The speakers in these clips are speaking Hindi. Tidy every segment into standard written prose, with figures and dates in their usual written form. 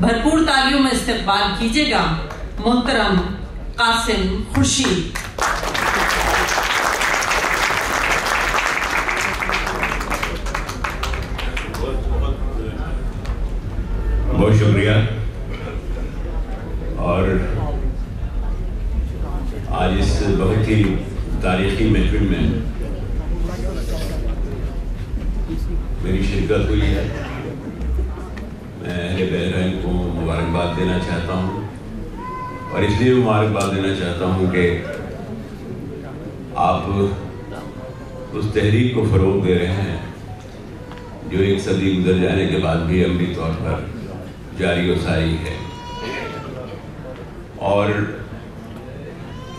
भरपूर तालियों में इस्तकबाल कीजिएगा मोहतरम कासिम खुर्शीद। बहुत शुक्रिया। और आज इस बहुत ही तारीखी महफिल में मेरी शिरकत हुई है। मैं अहले बहरीन को मुबारकबाद देना चाहता हूँ, और इसलिए मुबारकबाद देना चाहता हूँ कि आप उस तहरीक को फ़रोग़ दे रहे हैं जो एक सदी गुजर जाने के बाद भी अमली तौर पर जारी और सारी है। और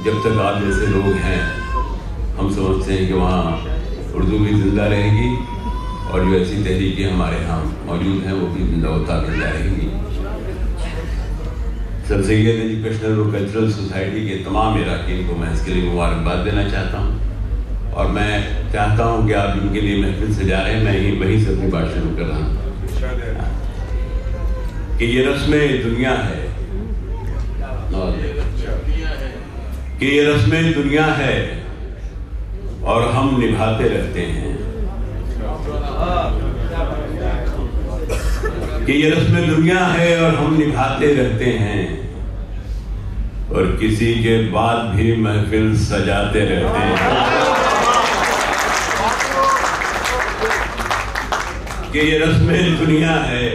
जब तक आप जैसे लोग हैं, हम समझते हैं कि वहाँ उर्दू भी जिंदा रहेगी, और जो ऐसी तहरीकें हमारे यहाँ मौजूद हैं वो भी जिंदा होता जिंदा रहेंगी। सर सैयद एजुकेशनल और कल्चरल सोसाइटी के तमाम अरकान को मैं इसके लिए मुबारकबाद देना चाहता हूँ, और मैं चाहता हूँ कि आप इनके लिए महफिल सजा रहे हैं। मैं वहीं से अपनी बात शुरू कर रहा हूँ कि ये रस्में दुनिया है, कि ये रस्में दुनिया है और हम निभाते रहते हैं, कि ये रस्में दुनिया है और हम निभाते रहते हैं, और किसी के बाद भी महफिल सजाते रहते हैं। कि ये रस्में दुनिया है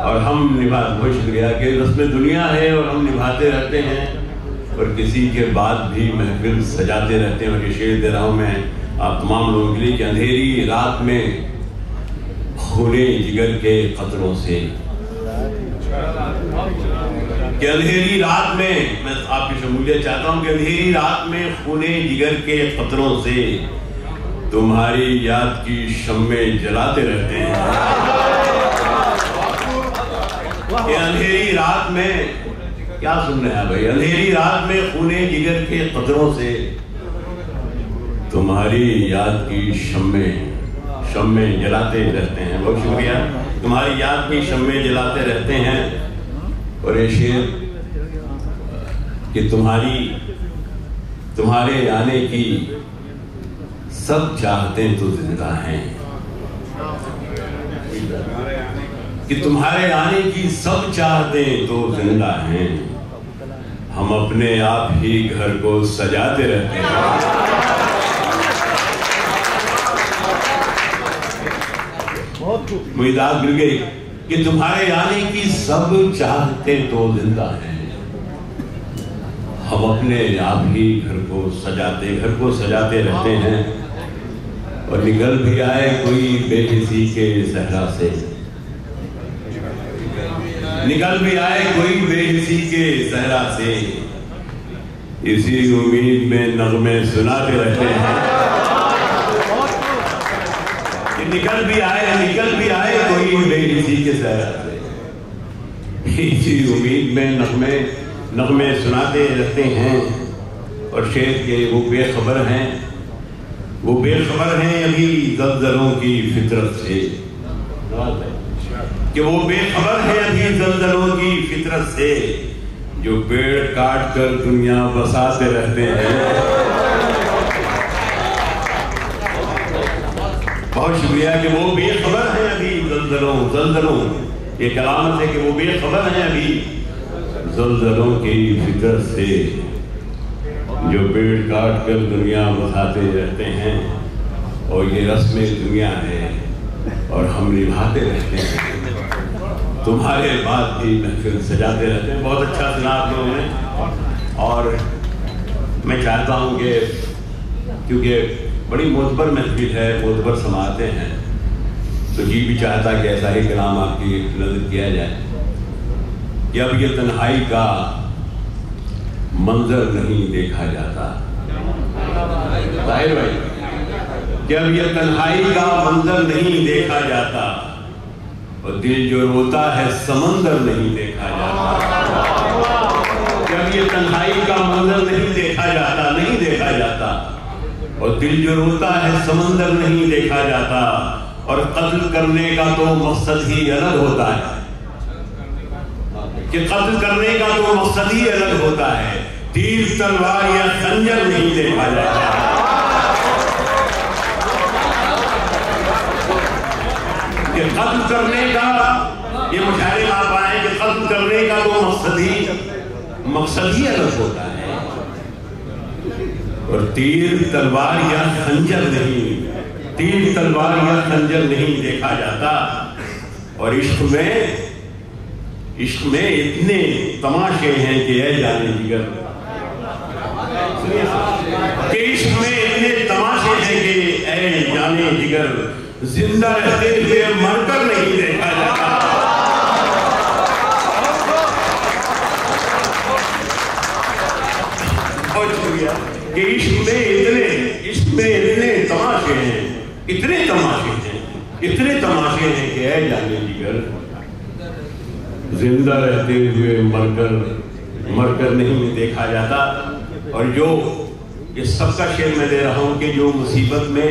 और हम बहुत शुक्रिया कि रस्में दुनिया है और हम निभाते रहते हैं, और किसी के बाद भी महफिल सजाते रहते हैं। और ये शेर दे रहा हूँ मैं आप तमाम लोगों के लिए कि अंधेरी रात में खूने जिगर के कतरों से, कि अंधेरी रात में, मैं आपकी शमूलियत चाहता हूँ कि अंधेरी रात में खूने जिगर के कतरों से तुम्हारी याद की शम्में जलाते रहते हैं। कि अंधेरी रात में, क्या सुन रहे हैं भाई, अंधेरी रात में खूने जिगर के कतरों से तुम्हारी याद की शम्में जलाते रहते हैं। बहुत शुक्रिया। तुम्हारी याद की शम्में जलाते रहते हैं। और ये शेर कि तुम्हारे आने की सब चाहते तो जिंदा हैं, कि तुम्हारे आने की सब चाहते तो जिंदा हैं, हम अपने आप ही घर को सजाते रहते हैं। मुइदाद मिल गई कि तुम्हारे आने की सब चाहते तो जिंदा हैं, हम अपने आप ही घर को सजाते रहते हैं। और निकल भी आए कोई बेहिसी के सहरा से, निकल भी आए कोई बेहिसी के सहरा से, इसी उम्मीद में नगमे सुनाते रहते हैं। निकल भी आए कोई बेहिसी के सहरा से, इसी उम्मीद में नगमे सुनाते रहते हैं। और शेर के वो बेखबर हैं अभी ज़लज़लों की फितरत से, कि वो बेखबर हैं अभी ज़लज़लों की फितरत से, जो पेड़ काट कर दुनिया बसाते रहते हैं। बहुत शुक्रिया कि वो बेखबर हैं अभी ज़लज़लों, ये कलामत है कि वो बेखबर हैं अभी ज़लज़लों की फितरत से, जो पेड़ काट कर दुनिया बसाते रहते हैं। और ये रस्में दुनिया है और हम निभाते रहते हैं, तुम्हारे बाद भी महफिल सजाते रहते हैं। बहुत अच्छा सुना आप लोगों ने। और मैं चाहता हूँ कि क्योंकि बड़ी मोतबर महफिल है, मोतबर समाते हैं, तो जी भी चाहता कि ऐसा ही कलाम आपकी नज़र किया जाए कि अब ये तन्हाई का मंजर नहीं देखा जाता। भाई जब ये तन्हाई का मंजर नहीं देखा जाता, और दिल जो रोता है समंदर नहीं देखा जाता। जब ये तन्हाई का मंजर नहीं देखा जाता, और दिल जो रोता है समंदर नहीं देखा जाता। और कत्ल करने का तो मकसद ही अलग होता है, कि कत्ल करने का तो मकसद ही अलग होता है, तीर तलवार या खंजर नहीं देखा जाता। कि कत्ल करने का, ये मुशायरे में आप आए कि कत्ल करने का तो मकसद ही अलग होता है, और तीर तलवार या खंजर नहीं देखा जाता। और इश्क में इतने तमाशे हैं कि ऐ जाने जिगर, कि इश्क में इतने तमाशे हैं कि ऐ जाने जिगर, जिंदा रहते हुए मरकर नहीं देखा जाता। और कि इश्क में इतने तमाशे हैं, इतने तमाशे हैं कि ऐ जाने जिगर, जिंदा रहते हुए मरकर नहीं देखा जाता। और जो ये सबका शेर मैं दे रहा हूं कि जो मुसीबत में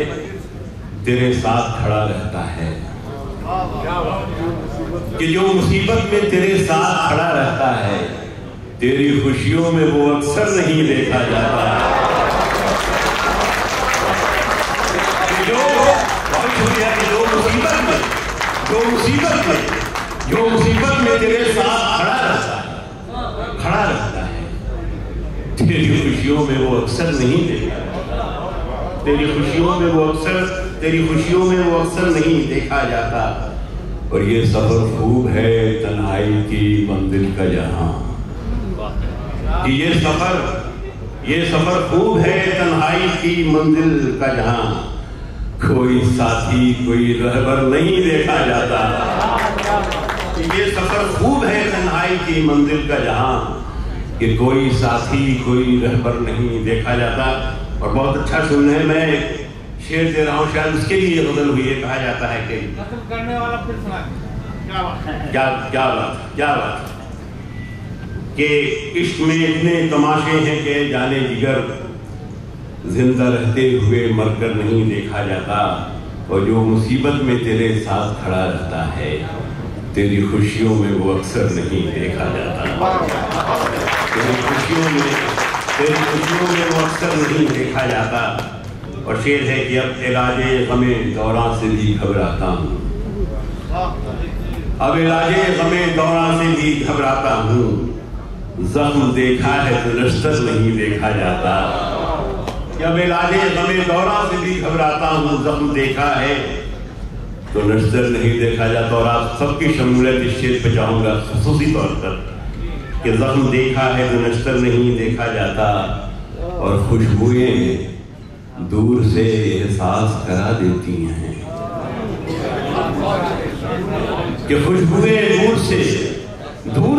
तेरे साथ खड़ा रहता है, कि जो मुसीबत में तेरे साथ खड़ा रहता है, तेरी खुशियों में वो अक्सर नहीं देखा जाता। जो मुसीबत में तेरे साथ खड़ा रहता है, तेरी खुशियों में वो अक्सर नहीं देखा जाता। तेरी खुशियों में वो अक्सर नहीं देखा जाता। और ये सफर खूब है तन्हाई की मंजिल का जहां, कि ये सफर खूब है तन्हाई की मंजिल का जहां, कोई साथी कोई रहबर नहीं देखा जाता। ये सफर खूब है तन्हाई की मंजिल का जहां, कि कोई साथी कोई रहबर नहीं देखा जाता। और बहुत अच्छा सुनने में शेर दे रहा हूँ, शायद उसके लिए गजल हुई है। कहा जाता है कि करने वाला फिर सुना, क्या बात कि इश्क में इतने तमाशे हैं कि जाने जिगर, जिंदा रहते हुए मरकर नहीं देखा जाता। और जो मुसीबत में तेरे साथ खड़ा रहता है, तेरी खुशियों में वो अक्सर नहीं देखा जाता। तेरी खुशियों में वो अक्सर नहीं देखा जाता। और शेर है कि अब इलाजे गमे दौरा से भी घबराता हूँ, अब इलाजे गमे दौरा से भी घबराता हूँ, जख्म देखा है तो नश्तर नहीं देखा जाता। जब इलाजे गमे दौरा से भी घबराता हूँ, जख्म देखा है तो नश्तर नहीं देखा जाता। और आप सबकी शमूलियत इस शेर पे चाहूंगा खुसूसी तौर पर, कि जख्म देखा है तो नश्तर नहीं देखा जाता। और खुशबुएं दूर से एहसास करा देती हैं, कि खुशबुएं दूर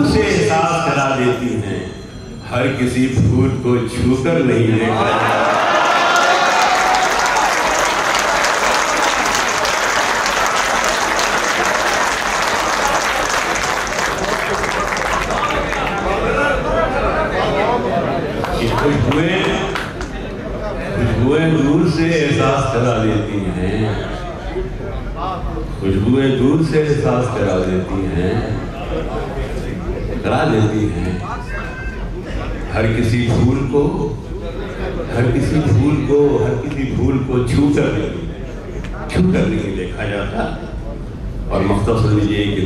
से एहसास करा देती हैं, हर किसी फूल को छूकर नहीं देखा जाता। खुशबुएं दूर से एहसास करा देती हैं, खुशबुएं दूर से एहसास करा देती हैं, हर किसी फूल को छू कर नहीं देखा जाता। और मुख्तसर लीजिए कि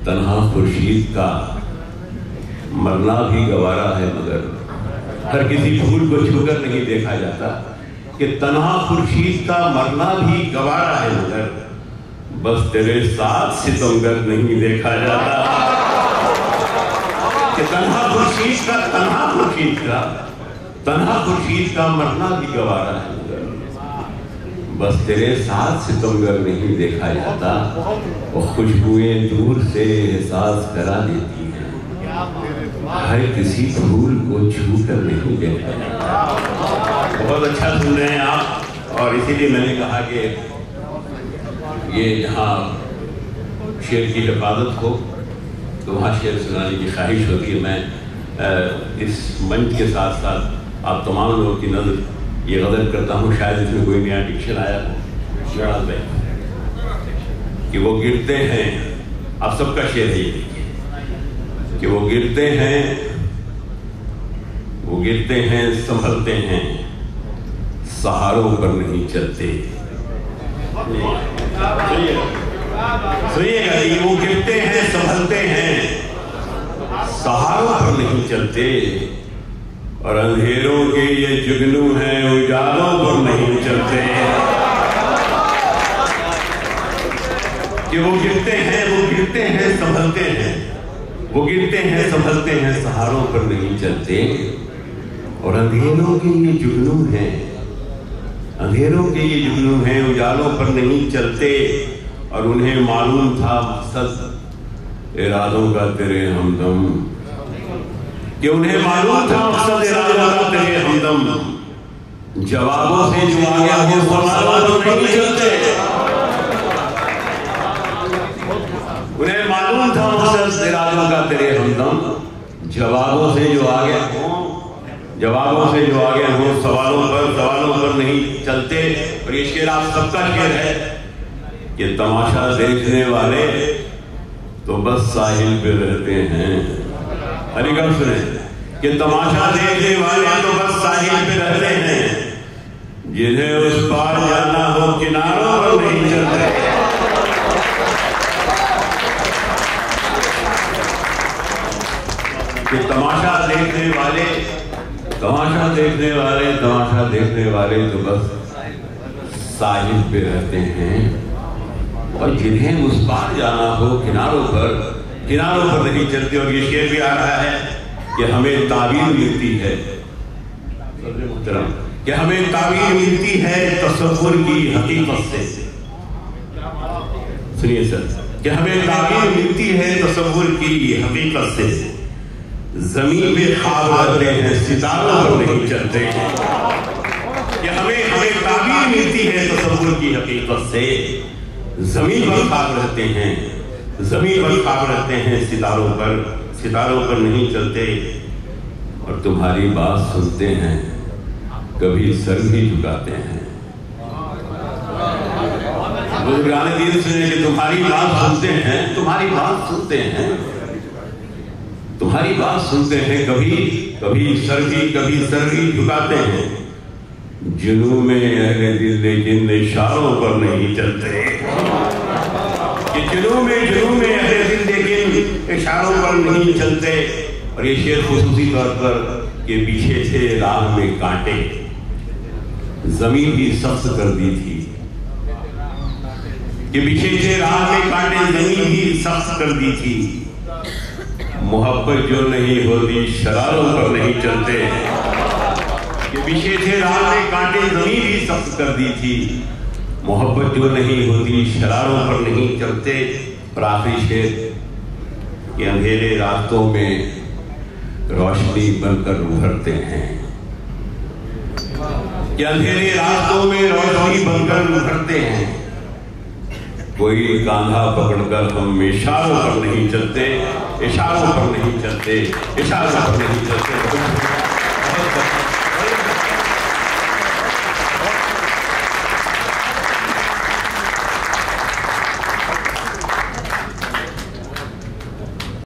तन्हा खुर्शीद का मरना भी गवारा है, मगर हर किसी फूल को छूकर नहीं देखा जाता। कि तन्हा खुर्शीद का मरना भी गवारा है, मगर बस तेरे साथ सितमगर नहीं देखा जाता। कि तन्हा खुर्शीद का मरना भी गवारा है, मगर बस तेरे साथ सितमगर नहीं देखा जाता। और खुशबुएं दूर से एहसास करा देती हैं, हर किसी फूल को छू कर नहीं देखा जाता। बहुत अच्छा सुन रहे हैं आप। और इसीलिए मैंने कहा कि ये जहाँ शेर की हिफाजत हो तो वहाँ शेर सुनाने की ख्वाहिश होती है। मैं इस मंच के साथ साथ आप तमाम लोगों की नज़र ये गज़ल करता हूँ, शायद इसमें कोई नया डिक्शन आया हो शराब में, कि वो गिरते हैं। आप सबका शेर है ये, देखिए कि वो गिरते हैं संभलते हैं, सहारों पर नहीं चलते। सुनिएगा, वो गिरते हैं संभलते हैं, सहारों पर नहीं चलते, और अंधेरों के ये जुगनू हैं, उजालों पर नहीं चलते। कि वो गिरते हैं संभलते हैं, वो गिरते हैं संभलते हैं, सहारों पर नहीं चलते, और अंधेरों के ये जुगनू हैं, उजालों पर नहीं चलते, और उन्हें मालूम था मकसद इरादों का तेरे हमदम, कि उन्हें मालूम था मकसद इरादों का तेरे हमदम, जवाबों से जो आ गया वो सवालों पर नहीं चलते। उन्हें मालूम था मकसद इरादों का तेरे हमदम, जवाबों से जो आ गया हो सवालों पर नहीं चलते। और ये शेर आप सबका शेर है कि तमाशा देखने वाले तो बस साहिल पे रहते हैं। हरिगम सुने कि तमाशा देखने वाले तो बस साहिल पे रहते हैं, जिन्हें उस पार जाना हो किनारों पर नहीं चलते। कि तमाशा देखने वाले तो बस साहिल पे रहते हैं, और जिन्हें उस पार जाना हो किनारों पर नहीं चलते। और ये शेर भी आ रहा है कि हमें ताबीर मिलती है, कि हमें ताबीर मिलती है तसव्वुर की हकीकत से। सुनिए सर, कि हमें ताबीर मिलती है तसव्वुर की हकीकत से, जमीन में ख्वाब रहते हैं सितारों पर नहीं चलते। कि हमें ताबीर मिलती है तसव्वुर की हकीकत से, जमीन पर ख्वाब रहते हैं सितारों पर नहीं चलते। और तुम्हारी बात सुनते हैं कभी सर भी झुकाते हैं। बुजुर्गाने दीन सुने कि तुम्हारी बात सुनते हैं कभी सर भी झुकाते हैं। जुनू में अहले दिल लेकिन इशारों पर नहीं चलते। कि जुनू में अहले दिल लेकिन इशारों पर नहीं चलते। और ये शेर खुसूसी तौर पर के पीछे थे राह में कांटे, जमीन भी सख्त कर दी थी। कि पीछे थे राह में कांटे, जमीन भी सख्त कर दी थी। मोहब्बत जो नहीं होती शरारों पर नहीं चलते। कि पीछे थे राह में कांटे, जमीन भी सख्त कर दी थी। मोहब्बत जो नहीं होती शरारों पर नहीं चलते। और आखिरी शेर, कि अंधेरे रास्तों में रोशनी बनकर उभरते हैं। कि अंधेरे रास्तों में रोशनी बनकर उभरते हैं। कोई कांधा पकड़कर हम इशारों पर नहीं चलते।